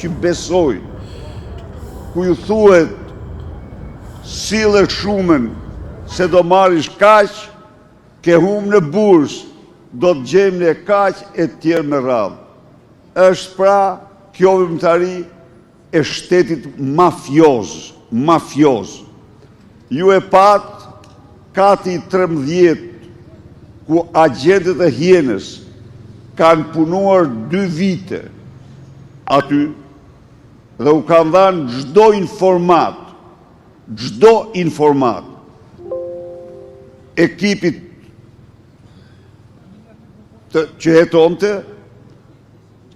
që besoj, ku ju thuhet sille shumën se do marrish kaq, ke humbë në burs, do të gjejmë ne kaq e tjerë me radhë. Është pra kjo veprimtari e shtetit mafioz. Ju e pat kati 13 ku agentët e hjenës kanë punuar 2 vite aty dhe u kanë dhënë çdo informat ekipit që hetonte,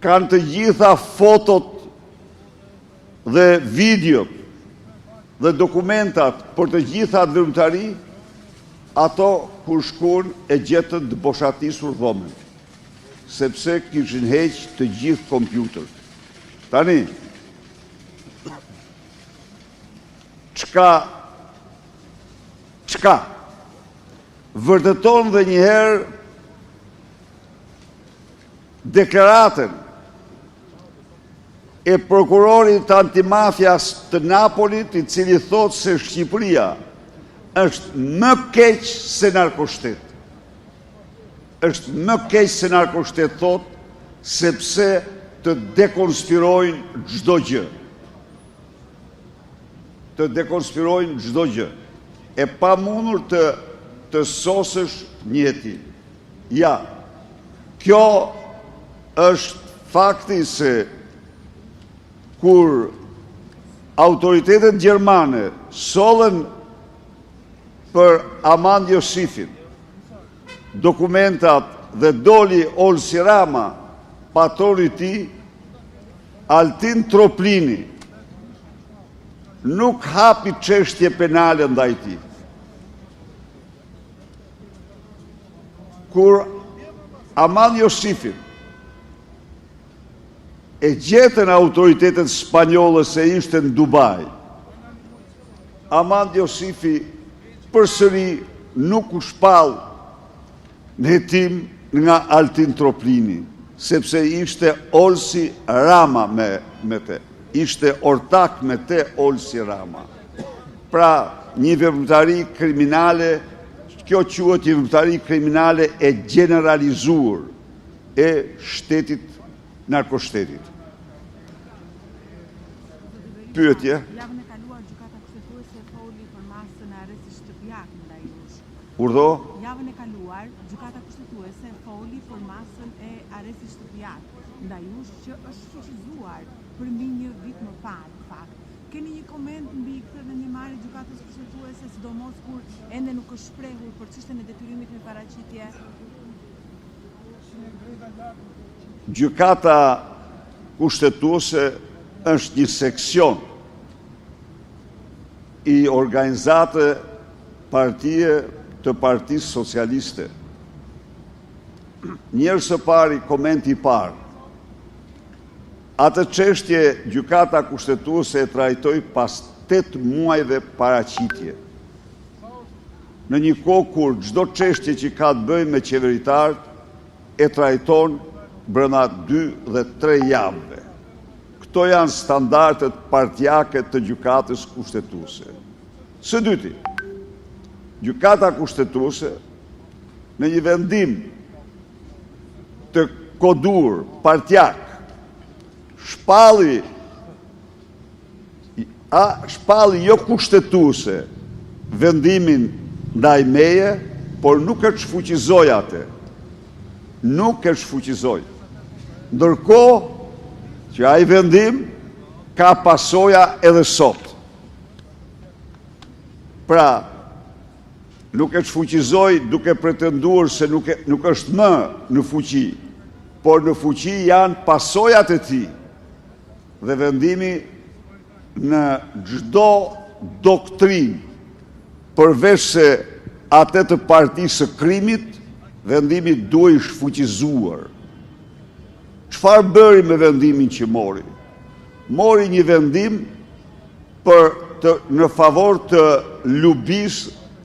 kanë të gjitha fotot dhe videot dhe dokumentat për të gjitha veprimtari, ato kur shkuan e gjetën të boshatisur dhomën, sepse kishin heq të gjithë kompjutert. Tani, çka? Vërteton dhe njëherë deklaratën e prokurorit antimafjas të Napolit, i cili thot se Shqipëria është më keq se narkoshtet. Është më keq se narkoshtet, thot, sepse të dekonspirojnë çdo gjë. Të dekonspirojnë çdo gjë. E pa mundur të sosësh një jetim. Ja, kjo është fakti se kur autoritetet gjermane sollën për Amand Josifin dokumentat dhe doli Olsi Rama, patroni i tij, Altin Troplini, nuk hapi çështje penale ndaj tij. Kur Amand Josifin e gjetën autoritetet spanjolle se ishte në Dubai, Amand Josifi përsëri nuk u shpall në hetim nga Altin Troplini, sepse ishte Olsi Rama me te. Ishte ortak me te Olsi Rama. Pra, një veprimtari kriminale, kjo quhet një veprimtari kriminale e generalizuar e shtetit, narkoshtetit. Pyetje. Javën e kaluar gjykata kushtetuese foli për masën e arrestit shtëpiak ndaj jush. Urdhë? Javën e kaluar gjykata kushtetuese foli për masën e arrestit shtëpiak ndaj jush që është fuqizuar për mbi një vit më parë, në fakt. Keni një koment mbi këtë vendimmarrje gjykatës kushtetuese, sidomos kur ende nuk është shprehur për çështjen e detyrimit me paraqitje? Gjykata kushtetuese është një seksion i organizate partije të Partisë Socialiste. Njërë së pari, komenti i parë. Atë çështje gjykata kushtetuese e trajtoi pas 8 muajve paraqitje. Në një kohë kur çdo çështje që ka të bëjë me qeveritarët e trajton brenda 2 dhe 3 javëve. Këto janë standardet partijake të gjykatës kushtetuese. Së dyti, gjykata kushtetuese në një vendim të kodur partijak shpalli jo kushtetuese vendimin ndaj meje, por nuk e shfuqizoi atë. Nuk e shfuqizoi. Ndërkohë që ai vendim ka pasoja edhe sot. Pra, nuk e shfuqizoi duke pretenduar se nuk është më në fuqi, por në fuqi janë pasojat e tij. Dhe vendimi në çdo doktrinë, përveç se atë të partisë së krimit, vendimi duhet shfuqizuar. Çfarë bëri me vendimin që mori? Mori një vendim në favor të lubis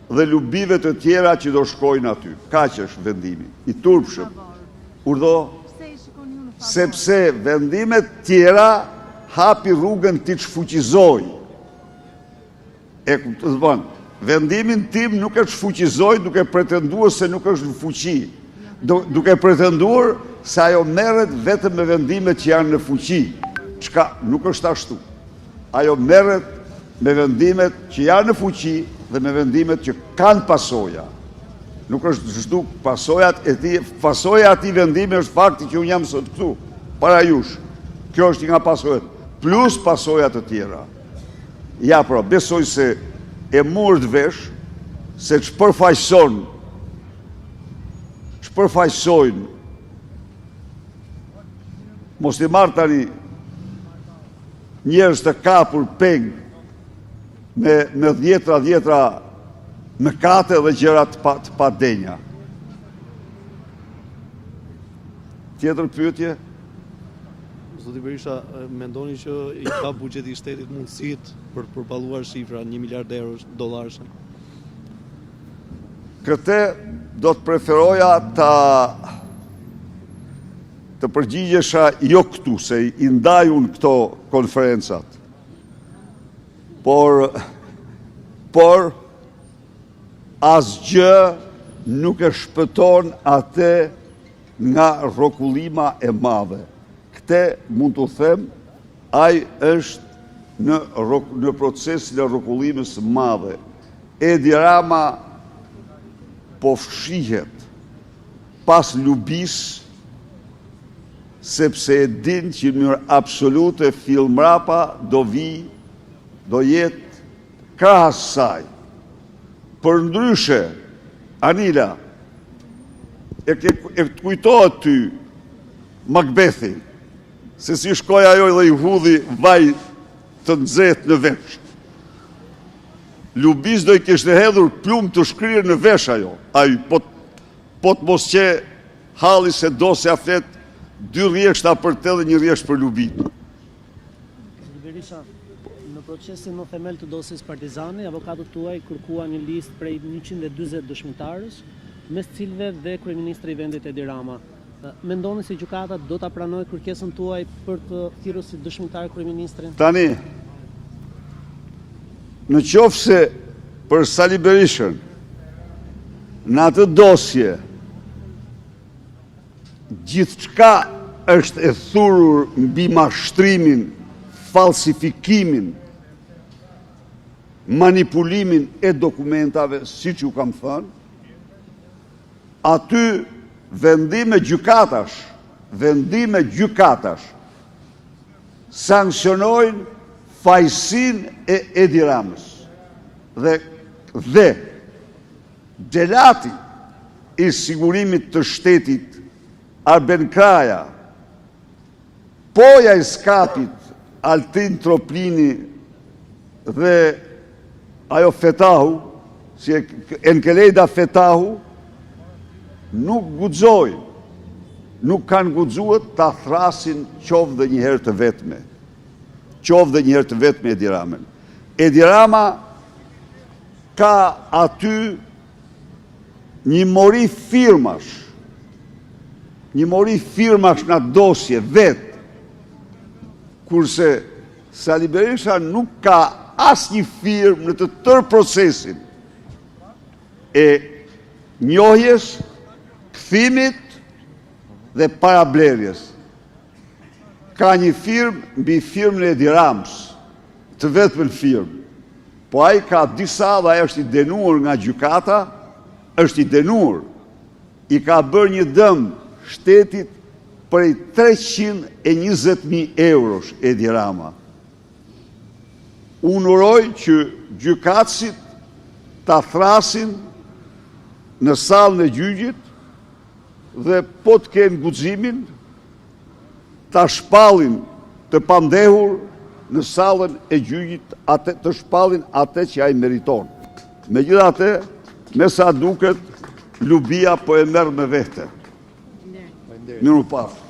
dhe lubive të tjera që do shkojnë aty. Kaq është vendimi, i turpshëm. Urdhë, sepse vendimet tjera hapi rrugën ti të shfuqizoj. E të thënë, vendimin tim nuk e shfuqizoj duke pretenduar se nuk është në fuqi. Duke pretenduar se ajo merret vetëm me vendimet që janë në fuqi. Çka nuk është ashtu. Ajo merret me vendimet që janë në fuqi dhe me vendimet që kanë pasoja. Nuk është çdo pasoja e atij vendimi është fakti që unë jam sot këtu para jush. Kjo është një nga pasojat, plus pasojat të tjera. Ja, pra, besoj se e murët vesh se ç'përfaqësojnë mos i marr tani njerëz të kapur peng me dhjetra mëkate dhe gjëra të padenja. Tjetër pyetje? Zoti Berisha, mendoni që i ka buxheti i shtetit mundësitë për të përballuar shifra 1 miliard euro dollarësh? Këtë do të preferoja të përgjigjesha jo këtu, se i ndaj unë këto konferencat. Por asgjë nuk e shpëton atë nga rrokullima e madhe. Këtë mund të them, ai është në procesin e rrokullimës së madhe. Edi Rama po fshihet pas lubis, sepse e din që në mënyrë absolute fill mrapa do jetë krahas saj. Për ndryshe, Anila, e të kujtohet ty Macbethi, se si shkoj ajo dhe i hudhi vaj të nxehtë në vesh. Lubis do i kishte hedhur plumë të shkrirë në vesh ajo. Ai po të mos që halli se do se aflet 2 rjeshta për te dhe 1 rjesht për Lubin. Berisha, në procesin në themel të dosjes Partizani, avokatët tuaj kërkuan një listë prej 140 dëshmitarësh, mes cilëve dhe kryeministri i vendit Edi Rama. Mendoni se gjykata do ta pranojë kërkesën tuaj për të thirrur si dëshmitar kryeministrin? Tani, në qoftë se për Sali Berishën, në atë dosje, gjithçka është e thurur mbi mashtrimin, falsifikimin, manipulimin e dokumentave, siç ju kam thënë, aty vendime gjykatash sankcionojnë fajësinë e Edi Ramës. Dhe Xhelati i sigurimit të shtetit Arben Kraja, poja i skapit Altin Troplini dhe ajo Fetahu, si Enkelejda Fetahu, nuk guxojnë, nuk kanë guxuar ta thrasin qoftë dhe një herë të vetme. Edi Ramën. Edi Rama ka aty një mori firmash në dosje vetë, kurse Sali Berisha nuk ka asnjë firmë në të tërë procesin e njohjes, kthimit dhe parablerjes. Ka një firmë mbi firmën e Edi Ramës, të vetmën firmë. Po ai ka disa dhe ai është i denuar nga gjykata, i ka bërë një dëm shtetit prej 320.000 eurosh Edi Rama. Unë uroj që gjykatësit ta thrasin në sallën e gjyqit dhe po të kenë guximin ta shpallin të pandehur në sallën e gjyqit, të shpallin atë që ai meriton. Megjithatë, me sa duket, Lubia po e merr me vete. Mirupafshim.